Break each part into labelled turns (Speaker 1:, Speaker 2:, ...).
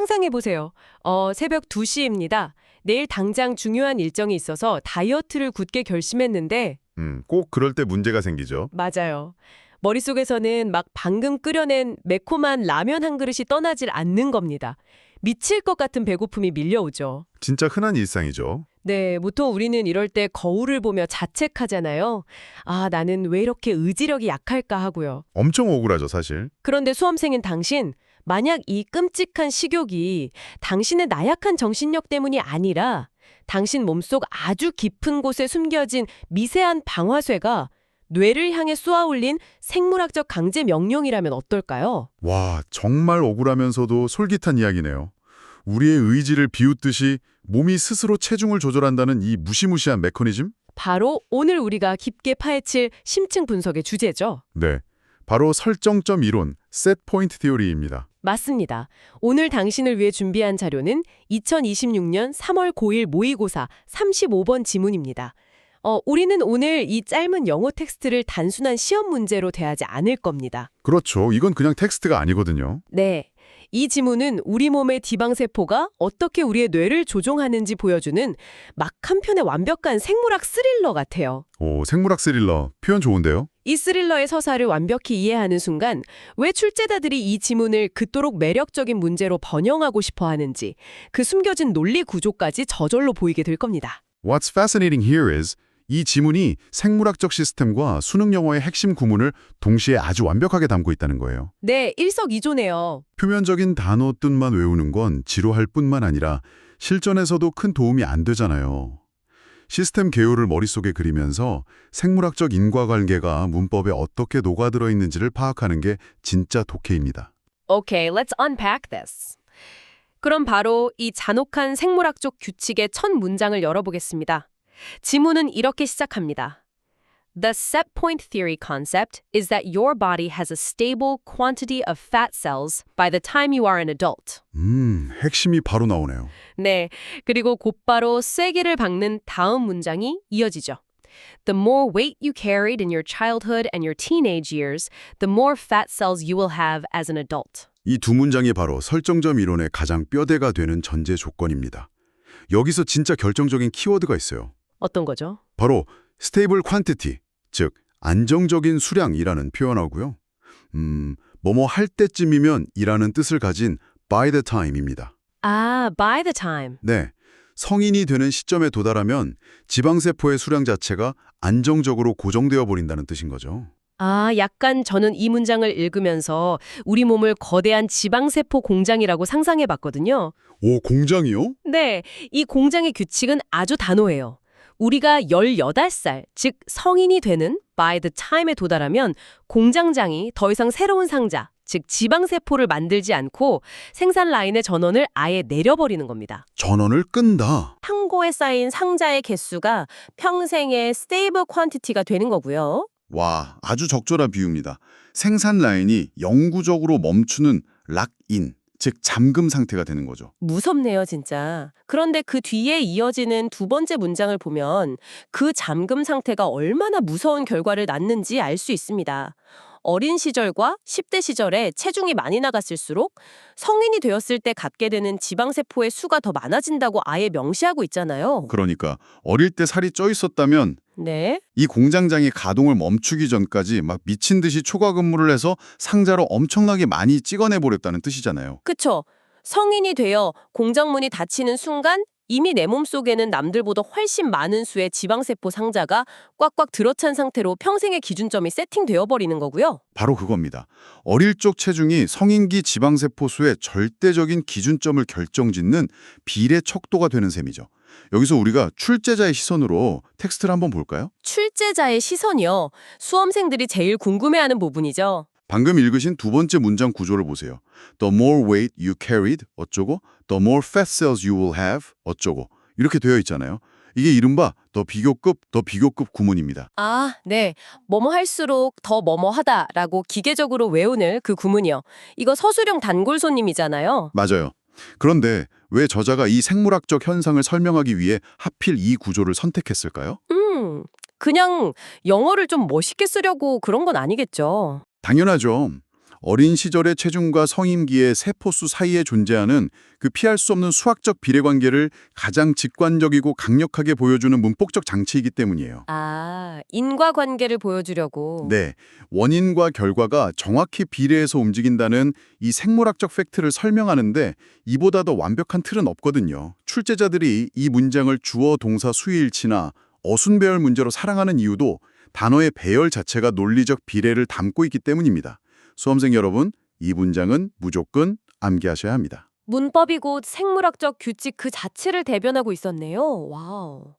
Speaker 1: 상상해보세요. 새벽 2시입니다. 내일 당장 중요한 일정이 있어서 다이어트를 굳게 결심했는데,
Speaker 2: 꼭 그럴 때 문제가 생기죠.
Speaker 1: 맞아요. 머릿속에서는 막 방금 끓여낸 매콤한 라면 한 그릇이 떠나질 않는 겁니다. 미칠 것 같은 배고픔이 밀려오죠.
Speaker 2: 진짜 흔한 일상이죠.
Speaker 1: 네, 보통 우리는 이럴 때 거울을 보며 자책하잖아요. 아, 나는 왜 이렇게 의지력이 약할까 하고요.
Speaker 2: 엄청 억울하죠, 사실.
Speaker 1: 그런데 수험생인 당신, 만약 이 끔찍한 식욕이 당신의 나약한 정신력 때문이 아니라 당신 몸속 아주 깊은 곳에 숨겨진 미세한 방화쇠가 뇌를 향해 쏘아올린 생물학적 강제 명령이라면 어떨까요?
Speaker 2: 와, 정말 억울하면서도 솔깃한 이야기네요. 우리의 의지를 비웃듯이 몸이 스스로 체중을 조절한다는 이 무시무시한 메커니즘?
Speaker 1: 바로 오늘 우리가 깊게 파헤칠 심층 분석의 주제죠.
Speaker 2: 네, 바로 설정점 이론, Set Point Theory입니다.
Speaker 1: 맞습니다. 오늘 당신을 위해 준비한 자료는 2026년 3월 고1 모의고사 35번 지문입니다. 우리는 오늘 이 짧은 영어 텍스트를 단순한 시험 문제로 대하지 않을 겁니다.
Speaker 2: 그렇죠. 이건 그냥 텍스트가 아니거든요.
Speaker 1: 네. 이 지문은 우리 몸의 지방세포가 어떻게 우리의 뇌를 조종하는지 보여주는 막 한편의 완벽한 생물학 스릴러 같아요.
Speaker 2: 오, 생물학 스릴러. 표현 좋은데요?
Speaker 1: 이 스릴러의 서사를 완벽히 이해하는 순간 왜 출제자들이 이 지문을 그토록 매력적인 문제로 번영하고 싶어 하는지 그 숨겨진 논리 구조까지 저절로 보이게 될 겁니다.
Speaker 2: What's fascinating here is 이 지문이 생물학적 시스템과 수능 영어의 핵심 구문을 동시에 아주 완벽하게 담고 있다는 거예요.
Speaker 1: 네, 일석이조네요.
Speaker 2: 표면적인 단어 뜻만 외우는 건 지루할 뿐만 아니라 실전에서도 큰 도움이 안 되잖아요. 시스템 개요를 머릿속에 그리면서 생물학적 인과관계가 문법에 어떻게 녹아들어 있는지를 파악하는 게 진짜 독해입니다.
Speaker 1: Okay, let's unpack this. 그럼 바로 이 잔혹한 생물학적 규칙의 첫 문장을 열어보겠습니다. 지문은 이렇게 시작합니다. The set point theory concept is that your body has a stable quantity of fat cells by the time you are an adult.
Speaker 2: 핵심이 바로 나오네요.
Speaker 1: 네, 그리고 곧바로 쐐기를 박는 다음 문장이 이어지죠. The more weight you carried in your childhood and your teenage years, the more fat cells you will have as an adult.
Speaker 2: 이 두 문장이 바로 설정점 이론의 가장 뼈대가 되는 전제 조건입니다. 여기서 진짜 결정적인 키워드가 있어요.
Speaker 1: 어떤 거죠?
Speaker 2: 바로 stable quantity, 즉 안정적인 수량이라는 표현하고요. 뭐뭐 할 때쯤이면 이라는 뜻을 가진 by the time입니다.
Speaker 1: 아, by the time.
Speaker 2: 네, 성인이 되는 시점에 도달하면 지방세포의 수량 자체가 안정적으로 고정되어 버린다는 뜻인 거죠.
Speaker 1: 아, 약간 저는 이 문장을 읽으면서 우리 몸을 거대한 지방세포 공장이라고 상상해 봤거든요.
Speaker 2: 오, 공장이요?
Speaker 1: 네, 이 공장의 규칙은 아주 단호해요. 우리가 18살, 즉 성인이 되는 by the time에 도달하면 공장장이 더 이상 새로운 상자, 즉 지방세포를 만들지 않고 생산 라인의 전원을 아예 내려버리는 겁니다.
Speaker 2: 전원을 끈다.
Speaker 1: 창고에 쌓인 상자의 개수가 평생의 stable quantity가 되는 거고요.
Speaker 3: 와, 아주 적절한 비유입니다. 생산 라인이 영구적으로 멈추는 락인, 즉 잠금 상태가 되는 거죠.
Speaker 1: 무섭네요, 진짜. 그런데 그 뒤에 이어지는 두 번째 문장을 보면 그 잠금 상태가 얼마나 무서운 결과를 낳는지 알 수 있습니다. 어린 시절과 10대 시절에 체중이 많이 나갔을수록 성인이 되었을 때 갖게 되는 지방세포의 수가 더 많아진다고 아예 명시하고 있잖아요.
Speaker 3: 그러니까 어릴 때 살이 쪄 있었다면
Speaker 1: 네.
Speaker 3: 이 공장장이 가동을 멈추기 전까지 막 미친 듯이 초과 근무를 해서 상자로 엄청나게 많이 찍어내버렸다는 뜻이잖아요.
Speaker 1: 그쵸. 성인이 되어 공장문이 닫히는 순간 이미 내 몸속에는 남들보다 훨씬 많은 수의 지방세포 상자가 꽉꽉 들어찬 상태로 평생의 기준점이 세팅되어 버리는 거고요.
Speaker 3: 바로 그겁니다. 어릴 적 체중이 성인기 지방세포 수의 절대적인 기준점을 결정짓는 비례 척도가 되는 셈이죠. 여기서 우리가 출제자의 시선으로 텍스트를 한번 볼까요?
Speaker 1: 출제자의 시선이요. 수험생들이 제일 궁금해하는 부분이죠.
Speaker 3: 방금 읽으신 두 번째 문장 구조를 보세요. The more weight you carried 어쩌고, the more fat cells you will have 어쩌고 이렇게 되어 있잖아요. 이게 이른바 더 비교급 구문입니다.
Speaker 1: 아, 네. 뭐뭐 할수록 더 뭐뭐하다라고 기계적으로 외우는 그 구문이요. 이거 서술형 단골 손님이잖아요.
Speaker 3: 맞아요. 그런데 왜 저자가 이 생물학적 현상을 설명하기 위해 하필 이 구조를 선택했을까요?
Speaker 1: 그냥 영어를 좀 멋있게 쓰려고 그런 건 아니겠죠.
Speaker 3: 당연하죠. 어린 시절의 체중과 성인기의 세포수 사이에 존재하는 그 피할 수 없는 수학적 비례관계를 가장 직관적이고 강력하게 보여주는 문법적 장치이기 때문이에요.
Speaker 1: 아, 인과관계를 보여주려고.
Speaker 3: 네, 원인과 결과가 정확히 비례해서 움직인다는 이 생물학적 팩트를 설명하는데 이보다 더 완벽한 틀은 없거든요. 출제자들이 이 문장을 주어, 동사, 수위일치나 어순배열 문제로 사랑하는 이유도 단어의 배열 자체가 논리적 비례를 담고 있기 때문입니다. 수험생 여러분, 이 문장은 무조건 암기하셔야 합니다.
Speaker 1: 문법이 곧 생물학적 규칙 그 자체를 대변하고 있었네요. 와우.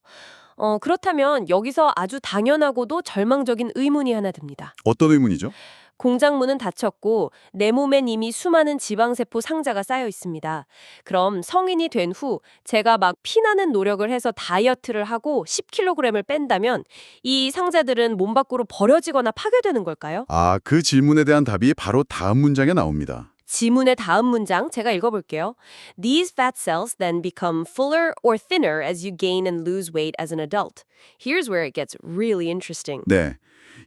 Speaker 1: 그렇다면 여기서 아주 당연하고도 절망적인 의문이 하나 듭니다.
Speaker 3: 어떤 의문이죠?
Speaker 1: 공장 문은 닫혔고 내 몸엔 이미 수많은 지방세포 상자가 쌓여 있습니다. 그럼 성인이 된 후 제가 막 피나는 노력을 해서 다이어트를 하고 10kg을 뺀다면 이 상자들은 몸 밖으로 버려지거나 파괴되는 걸까요?
Speaker 3: 아, 그 질문에 대한 답이 바로 다음 문장에 나옵니다.
Speaker 1: 지문의 다음 문장 제가 읽어볼게요. These fat cells then become fuller or thinner as you gain and lose weight as an adult. Here's where it gets really interesting.
Speaker 3: 네.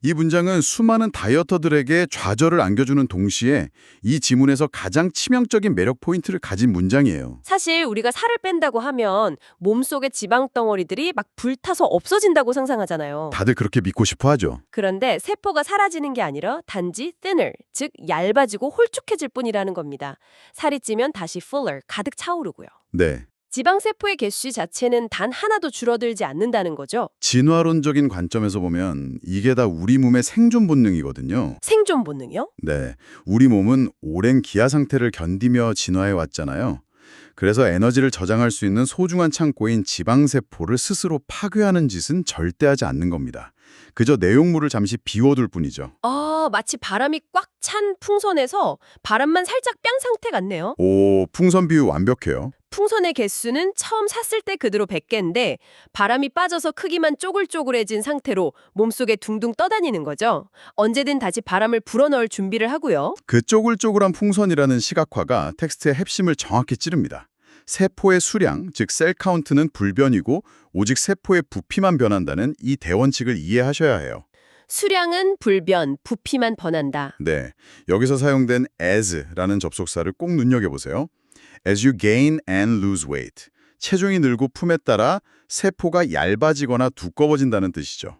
Speaker 3: 이 문장은 수많은 다이어터들에게 좌절을 안겨주는 동시에 이 지문에서 가장 치명적인 매력 포인트를 가진 문장이에요.
Speaker 1: 사실 우리가 살을 뺀다고 하면 몸속의 지방 덩어리들이 막 불타서 없어진다고 상상하잖아요.
Speaker 3: 다들 그렇게 믿고 싶어 하죠.
Speaker 1: 그런데 세포가 사라지는 게 아니라 단지 thinner, 즉 얇아지고 홀쭉해질 뿐이라는 겁니다. 살이 찌면 다시 fuller, 가득 차오르고요.
Speaker 3: 네.
Speaker 1: 지방세포의 개수 자체는 단 하나도 줄어들지 않는다는 거죠.
Speaker 3: 진화론적인 관점에서 보면 이게 다 우리 몸의 생존 본능이거든요.
Speaker 1: 생존 본능이요?
Speaker 3: 네. 우리 몸은 오랜 기아 상태를 견디며 진화해 왔잖아요. 그래서 에너지를 저장할 수 있는 소중한 창고인 지방세포를 스스로 파괴하는 짓은 절대 하지 않는 겁니다. 그저 내용물을 잠시 비워둘 뿐이죠.
Speaker 1: 마치 바람이 꽉 찬 풍선에서 바람만 살짝 뺀 상태 같네요.
Speaker 3: 오, 풍선 비유 완벽해요.
Speaker 1: 풍선의 개수는 처음 샀을 때 그대로 100개인데 바람이 빠져서 크기만 쪼글쪼글해진 상태로 몸속에 둥둥 떠다니는 거죠. 언제든 다시 바람을 불어넣을 준비를 하고요.
Speaker 3: 그 쪼글쪼글한 풍선이라는 시각화가 텍스트의 핵심을 정확히 찌릅니다. 세포의 수량, 즉 셀 카운트는 불변이고 오직 세포의 부피만 변한다는 이 대원칙을 이해하셔야 해요.
Speaker 1: 수량은 불변, 부피만 변한다.
Speaker 3: 네, 여기서 사용된 as라는 접속사를 꼭 눈여겨보세요. As you gain and lose weight. 체중이 늘고 품에 따라 세포가 얇아지거나 두꺼워진다는 뜻이죠.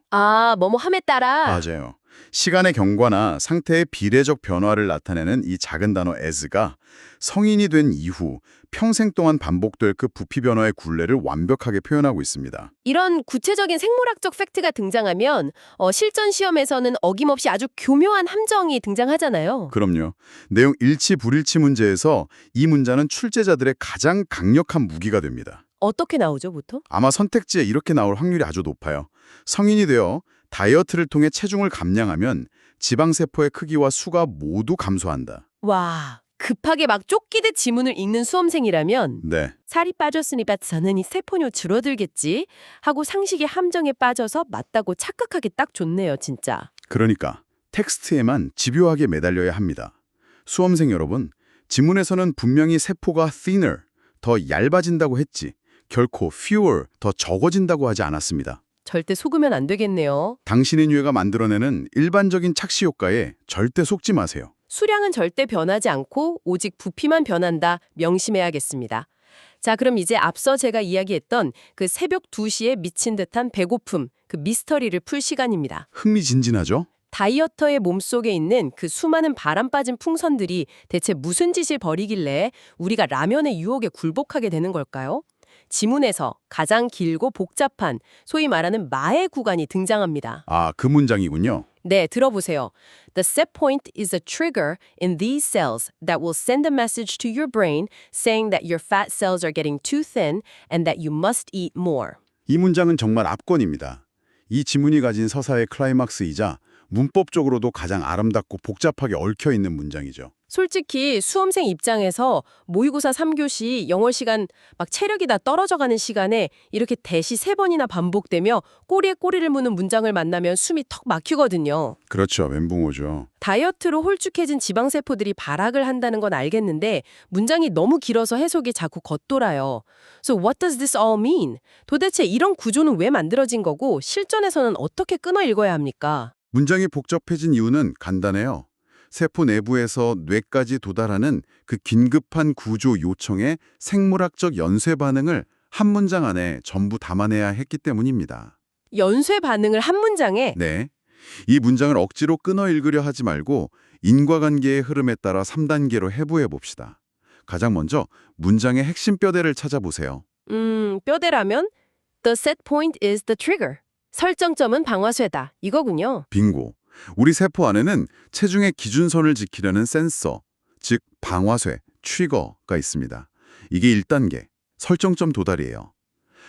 Speaker 1: 뭐뭐 함에 따라.
Speaker 3: 맞아요. 시간의 경과나 상태의 비례적 변화를 나타내는 이 작은 단어 as가 성인이 된 이후 평생 동안 반복될 그 부피 변화의 굴레를 완벽하게 표현하고 있습니다.
Speaker 1: 이런 구체적인 생물학적 팩트가 등장하면 실전 시험에서는 어김없이 아주 교묘한 함정이 등장하잖아요.
Speaker 3: 그럼요. 내용 일치 불일치 문제에서 이 문자는 출제자들의 가장 강력한 무기가 됩니다.
Speaker 1: 어떻게 나오죠, 보통?
Speaker 3: 아마 선택지에 이렇게 나올 확률이 아주 높아요. 성인이 되어 다이어트를 통해 체중을 감량하면 지방세포의 크기와 수가 모두 감소한다.
Speaker 1: 와, 급하게 막 쫓기듯 지문을 읽는 수험생이라면
Speaker 3: 네,
Speaker 1: 살이 빠졌으니까 저는 이 세포뇨 줄어들겠지 하고 상식의 함정에 빠져서 맞다고 착각하기 딱 좋네요, 진짜.
Speaker 3: 그러니까 텍스트에만 집요하게 매달려야 합니다. 수험생 여러분, 지문에서는 분명히 세포가 thinner, 더 얇아진다고 했지 결코 fewer, 더 적어진다고 하지 않았습니다.
Speaker 1: 절대 속으면 안 되겠네요.
Speaker 3: 당신의 뇌가 만들어내는 일반적인 착시 효과에 절대 속지 마세요.
Speaker 1: 수량은 절대 변하지 않고 오직 부피만 변한다 명심해야겠습니다. 자, 그럼 이제 앞서 제가 이야기했던 그 새벽 2시에 미친 듯한 배고픔, 그 미스터리를 풀 시간입니다.
Speaker 3: 흥미진진하죠?
Speaker 1: 다이어터의 몸속에 있는 그 수많은 바람 빠진 풍선들이 대체 무슨 짓을 벌이길래 우리가 라면의 유혹에 굴복하게 되는 걸까요? 지문에서 가장 길고 복잡한 소위 말하는 마의 구간이 등장합니다.
Speaker 3: 아, 그 문장이군요.
Speaker 1: 네, 들어보세요. The set point is a trigger in these cells that will send a message to your brain saying that your fat cells are getting too thin and that you must eat more.
Speaker 3: 이 문장은 정말 압권입니다. 이 지문이 가진 서사의 클라이막스이자 문법적으로도 가장 아름답고 복잡하게 얽혀있는 문장이죠.
Speaker 1: 솔직히 수험생 입장에서 모의고사 3교시 영어 시간 막 체력이 다 떨어져가는 시간에 이렇게 대시 3번이나 반복되며 꼬리에 꼬리를 무는 문장을 만나면 숨이 턱 막히거든요.
Speaker 3: 그렇죠. 멘붕오죠.
Speaker 1: 다이어트로 홀쭉해진 지방세포들이 발악을 한다는 건 알겠는데 문장이 너무 길어서 해석이 자꾸 겉돌아요. So what does this all mean? 도대체 이런 구조는 왜 만들어진 거고 실전에서는 어떻게 끊어 읽어야 합니까?
Speaker 3: 문장이 복잡해진 이유는 간단해요. 세포 내부에서 뇌까지 도달하는 그 긴급한 구조 요청의 생물학적 연쇄 반응을 한 문장 안에 전부 담아내야 했기 때문입니다.
Speaker 1: 연쇄 반응을 한 문장에
Speaker 3: 네. 이 문장을 억지로 끊어 읽으려 하지 말고 인과관계의 흐름에 따라 3단계로 해부해 봅시다. 가장 먼저 문장의 핵심 뼈대를 찾아보세요.
Speaker 1: 뼈대라면 The set point is the trigger. 설정점은 방아쇠다. 이거군요.
Speaker 3: 빙고. 우리 세포 안에는 체중의 기준선을 지키려는 센서, 즉 방아쇠, 트리거가 있습니다. 이게 1단계, 설정점 도달이에요.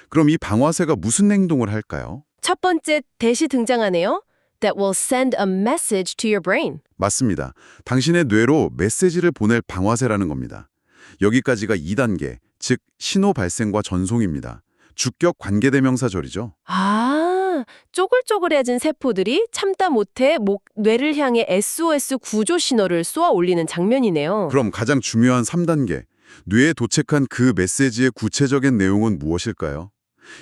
Speaker 3: 그럼 이 방아쇠가 무슨 행동을 할까요?
Speaker 1: 첫 번째 대시 등장하네요. That will send a message to your brain.
Speaker 3: 맞습니다. 당신의 뇌로 메시지를 보낼 방아쇠라는 겁니다. 여기까지가 2단계, 즉 신호 발생과 전송입니다. 주격 관계대명사절이죠.
Speaker 1: 아, 쪼글쪼글해진 세포들이 참다 못해 뇌를 향해 SOS 구조 신호를 쏘아 올리는 장면이네요.
Speaker 3: 그럼 가장 중요한 3단계, 뇌에 도착한 그 메시지의 구체적인 내용은 무엇일까요?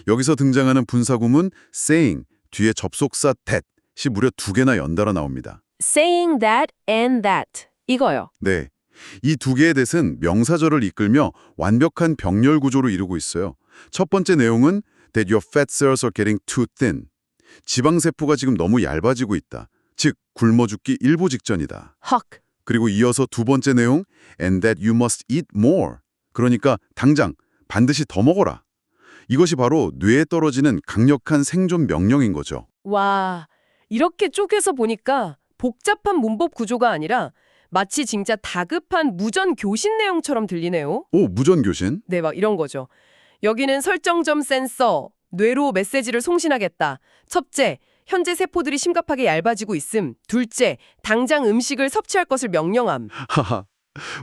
Speaker 3: 여기서 등장하는 분사구문 saying, 뒤에 접속사 that이 무려 2개나 연달아 나옵니다.
Speaker 1: Saying that and that. 이거요.
Speaker 3: 네, 이 2개의 that은 명사절을 이끌며 완벽한 병렬 구조로 이루고 있어요. 첫 번째 내용은 that your fat cells are getting too thin. 지방세포가 지금 너무 얇아지고 있다. 즉, 굶어 죽기 일보 직전이다.
Speaker 1: Huck.
Speaker 3: 그리고 이어서 두 번째 내용 and that you must eat more. 그러니까 당장 반드시 더 먹어라. 이것이 바로 뇌에 떨어지는 강력한 생존 명령인 거죠.
Speaker 1: 와, 이렇게 쪼개서 보니까 복잡한 문법 구조가 아니라 마치 진짜 다급한 무전 교신 내용처럼 들리네요.
Speaker 3: 오, 무전교신?
Speaker 1: 네, 막 이런 거죠. 여기는 설정점 센서, 뇌로 메시지를 송신하겠다. 첫째, 현재 세포들이 심각하게 얇아지고 있음. 둘째, 당장 음식을 섭취할 것을 명령함.
Speaker 3: 하하,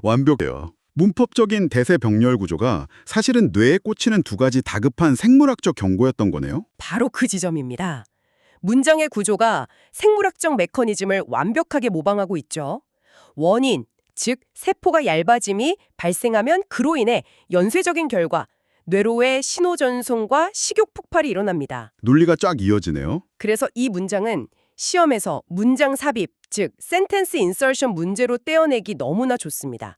Speaker 3: 완벽해요. 문법적인 대세 병렬 구조가 사실은 뇌에 꽂히는 2가지 다급한 생물학적 경고였던 거네요.
Speaker 1: 바로 그 지점입니다. 문장의 구조가 생물학적 메커니즘을 완벽하게 모방하고 있죠. 원인, 즉 세포가 얇아짐이 발생하면 그로 인해 연쇄적인 결과, 뇌로의 신호 전송과 식욕 폭발이 일어납니다.
Speaker 3: 논리가 쫙 이어지네요.
Speaker 1: 그래서 이 문장은 시험에서 문장 삽입, 즉 센텐스 인서션 문제로 떼어내기 너무나 좋습니다.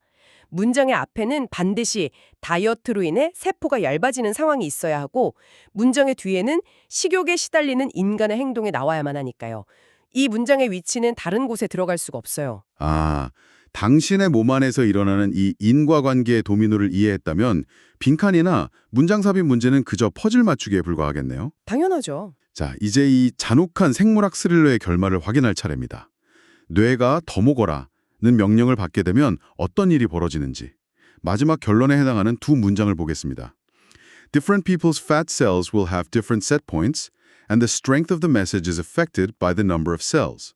Speaker 1: 문장의 앞에는 반드시 다이어트로 인해 세포가 얇아지는 상황이 있어야 하고 문장의 뒤에는 식욕에 시달리는 인간의 행동이 나와야만 하니까요. 이 문장의 위치는 다른 곳에 들어갈 수가 없어요.
Speaker 3: 아, 당신의 몸 안에서 일어나는 이 인과관계의 도미노를 이해했다면 빈칸이나 문장 삽입 문제는 그저 퍼즐 맞추기에 불과하겠네요.
Speaker 1: 당연하죠.
Speaker 3: 자, 이제 이 잔혹한 생물학 스릴러의 결말을 확인할 차례입니다. 뇌가 더 먹어라는 명령을 받게 되면 어떤 일이 벌어지는지. 마지막 결론에 해당하는 2 문장을 보겠습니다. Different people's fat cells will have different set points, and the strength of the message is affected by the number of cells.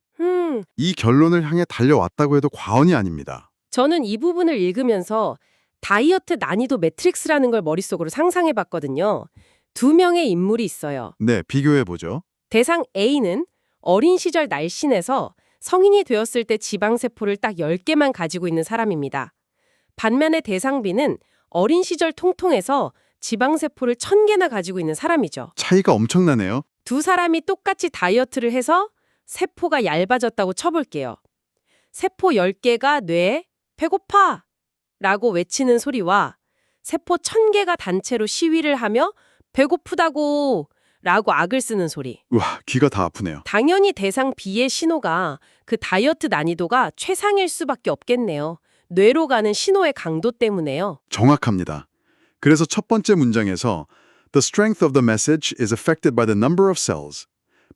Speaker 3: 이 결론을 향해 달려왔다고 해도 과언이 아닙니다.
Speaker 1: 저는 이 부분을 읽으면서 다이어트 난이도 매트릭스라는 걸 머릿속으로 상상해봤거든요. 2명의 인물이 있어요.
Speaker 3: 네, 비교해보죠.
Speaker 1: 대상 A는 어린 시절 날씬해서 성인이 되었을 때 지방세포를 딱 10개만 가지고 있는 사람입니다. 반면에 대상 B는 어린 시절 통통해서 지방세포를 1000개나 가지고 있는 사람이죠.
Speaker 3: 차이가 엄청나네요.
Speaker 1: 2 사람이 똑같이 다이어트를 해서 세포가 얇아졌다고 쳐볼게요. 세포 10개가 뇌에 배고파! 라고 외치는 소리와 세포 1000개가 단체로 시위를 하며 배고프다고! 라고 악을 쓰는 소리.
Speaker 3: 우와, 귀가 다 아프네요.
Speaker 1: 당연히 대상 B의 신호가 그 다이어트 난이도가 최상일 수밖에 없겠네요. 뇌로 가는 신호의 강도 때문에요.
Speaker 3: 정확합니다. 그래서 첫 번째 문장에서 The strength of the message is affected by the number of cells.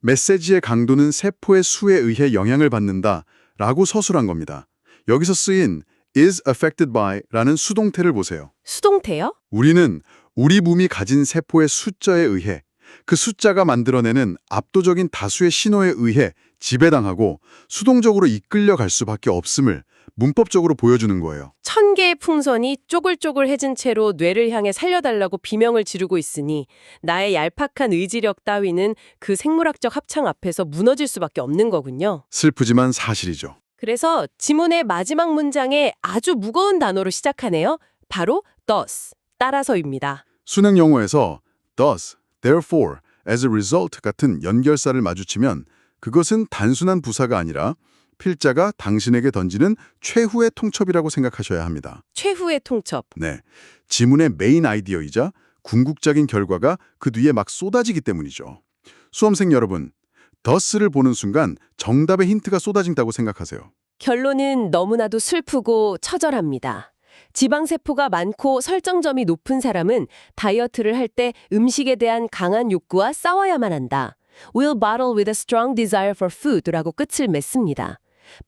Speaker 3: 메시지의 강도는 세포의 수에 의해 영향을 받는다 라고 서술한 겁니다. 여기서 쓰인 is affected by 라는 수동태를 보세요.
Speaker 1: 수동태요?
Speaker 3: 우리는 우리 몸이 가진 세포의 숫자에 의해 그 숫자가 만들어내는 압도적인 다수의 신호에 의해 지배당하고 수동적으로 이끌려갈 수밖에 없음을 문법적으로 보여주는 거예요.
Speaker 1: 1000개의 풍선이 쪼글쪼글해진 채로 뇌를 향해 살려달라고 비명을 지르고 있으니 나의 얄팍한 의지력 따위는 그 생물학적 합창 앞에서 무너질 수밖에 없는 거군요.
Speaker 3: 슬프지만 사실이죠.
Speaker 1: 그래서 지문의 마지막 문장에 아주 무거운 단어로 시작하네요. 바로 thus, 따라서입니다.
Speaker 3: 수능 용어에서 thus, therefore, as a result 같은 연결사를 마주치면 그것은 단순한 부사가 아니라 필자가 당신에게 던지는 최후의 통첩이라고 생각하셔야 합니다.
Speaker 1: 최후의 통첩.
Speaker 3: 네, 지문의 메인 아이디어이자 궁극적인 결과가 그 뒤에 막 쏟아지기 때문이죠. 수험생 여러분, 더스를 보는 순간 정답의 힌트가 쏟아진다고 생각하세요.
Speaker 1: 결론은 너무나도 슬프고 처절합니다. 지방세포가 많고 설정점이 높은 사람은 다이어트를 할 때 음식에 대한 강한 욕구와 싸워야만 한다. Will battle with a strong desire for food라고 끝을 맺습니다.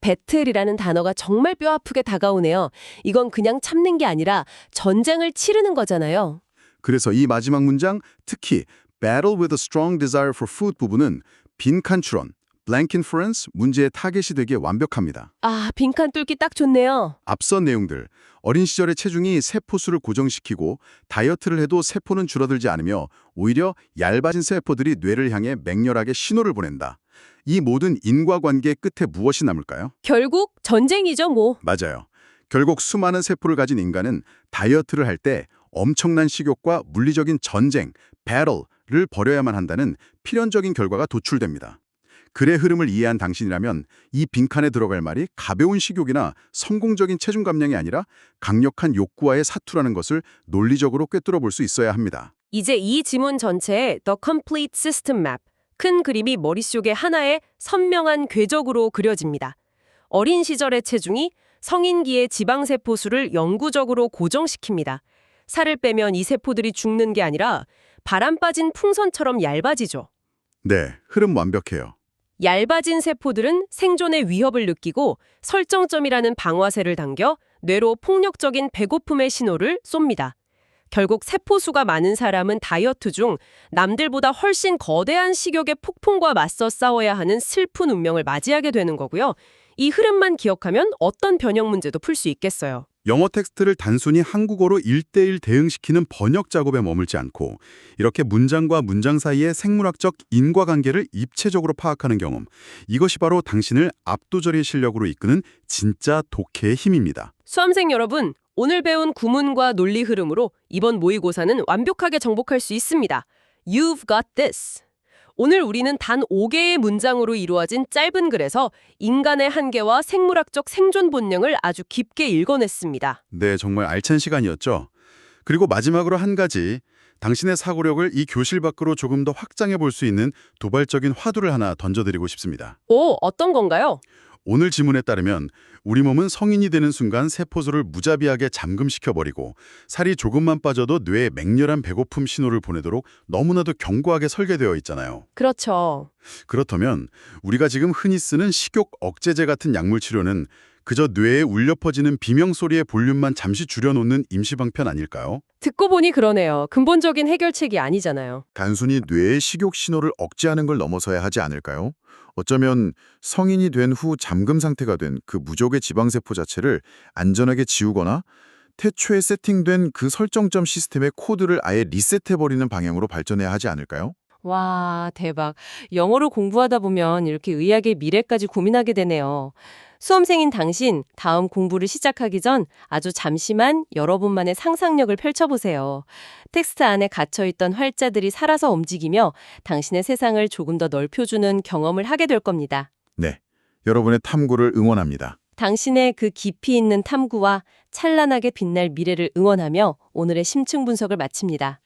Speaker 1: 배틀이라는 단어가 정말 뼈아프게 다가오네요. 이건 그냥 참는 게 아니라 전쟁을 치르는 거잖아요.
Speaker 3: 그래서 이 마지막 문장, 특히 battle with a strong desire for food 부분은 빈칸 추론, blank inference 문제의 타겟이 되기에 완벽합니다.
Speaker 1: 아, 빈칸 뚫기 딱 좋네요.
Speaker 3: 앞선 내용들, 어린 시절의 체중이 세포수를 고정시키고 다이어트를 해도 세포는 줄어들지 않으며 오히려 얇아진 세포들이 뇌를 향해 맹렬하게 신호를 보낸다. 이 모든 인과관계의 끝에 무엇이 남을까요?
Speaker 1: 결국 전쟁이죠, 뭐.
Speaker 3: 맞아요. 결국 수많은 세포를 가진 인간은 다이어트를 할 때 엄청난 식욕과 물리적인 전쟁, battle를 벌여야만 한다는 필연적인 결과가 도출됩니다. 글의 흐름을 이해한 당신이라면 이 빈칸에 들어갈 말이 가벼운 식욕이나 성공적인 체중 감량이 아니라 강력한 욕구와의 사투라는 것을 논리적으로 꿰뚫어 볼 수 있어야 합니다.
Speaker 1: 이제 이 지문 전체에 The Complete System Map, 큰 그림이 머릿속에 하나의 선명한 궤적으로 그려집니다. 어린 시절의 체중이 성인기의 지방세포 수를 영구적으로 고정시킵니다. 살을 빼면 이 세포들이 죽는 게 아니라 바람 빠진 풍선처럼 얇아지죠.
Speaker 3: 네, 흐름 완벽해요.
Speaker 1: 얇아진 세포들은 생존의 위협을 느끼고 설정점이라는 방아쇠를 당겨 뇌로 폭력적인 배고픔의 신호를 쏩니다. 결국 세포수가 많은 사람은 다이어트 중 남들보다 훨씬 거대한 식욕의 폭풍과 맞서 싸워야 하는 슬픈 운명을 맞이하게 되는 거고요. 이 흐름만 기억하면 어떤 변형 문제도 풀 수 있겠어요.
Speaker 3: 영어 텍스트를 단순히 한국어로 1:1 대응시키는 번역 작업에 머물지 않고 이렇게 문장과 문장 사이의 생물학적 인과관계를 입체적으로 파악하는 경험, 이것이 바로 당신을 압도적인 실력으로 이끄는 진짜 독해의 힘입니다.
Speaker 1: 수험생 여러분, 오늘 배운 구문과 논리 흐름으로 이번 모의고사는 완벽하게 정복할 수 있습니다. You've got this. 오늘 우리는 단 5개의 문장으로 이루어진 짧은 글에서 인간의 한계와 생물학적 생존 본능을 아주 깊게 읽어냈습니다.
Speaker 3: 네, 정말 알찬 시간이었죠. 그리고 마지막으로 한 가지, 당신의 사고력을 이 교실 밖으로 조금 더 확장해 볼 수 있는 도발적인 화두를 하나 던져드리고 싶습니다.
Speaker 1: 오, 어떤 건가요?
Speaker 3: 오늘 지문에 따르면 우리 몸은 성인이 되는 순간 세포수를 무자비하게 잠금시켜버리고 살이 조금만 빠져도 뇌에 맹렬한 배고픔 신호를 보내도록 너무나도 견고하게 설계되어 있잖아요.
Speaker 1: 그렇죠.
Speaker 3: 그렇다면 우리가 지금 흔히 쓰는 식욕 억제제 같은 약물 치료는 그저 뇌에 울려 퍼지는 비명소리의 볼륨만 잠시 줄여놓는 임시방편 아닐까요?
Speaker 1: 듣고 보니 그러네요. 근본적인 해결책이 아니잖아요.
Speaker 3: 단순히 뇌의 식욕 신호를 억제하는 걸 넘어서야 하지 않을까요? 어쩌면 성인이 된 후 잠금 상태가 된 그 무족의 지방세포 자체를 안전하게 지우거나 태초에 세팅된 그 설정점 시스템의 코드를 아예 리셋해버리는 방향으로 발전해야 하지 않을까요?
Speaker 1: 와, 대박. 영어로 공부하다 보면 이렇게 의학의 미래까지 고민하게 되네요. 수험생인 당신, 다음 공부를 시작하기 전 아주 잠시만 여러분만의 상상력을 펼쳐보세요. 텍스트 안에 갇혀있던 활자들이 살아서 움직이며 당신의 세상을 조금 더 넓혀주는 경험을 하게 될 겁니다.
Speaker 3: 네, 여러분의 탐구를 응원합니다.
Speaker 1: 당신의 그 깊이 있는 탐구와 찬란하게 빛날 미래를 응원하며 오늘의 심층 분석을 마칩니다.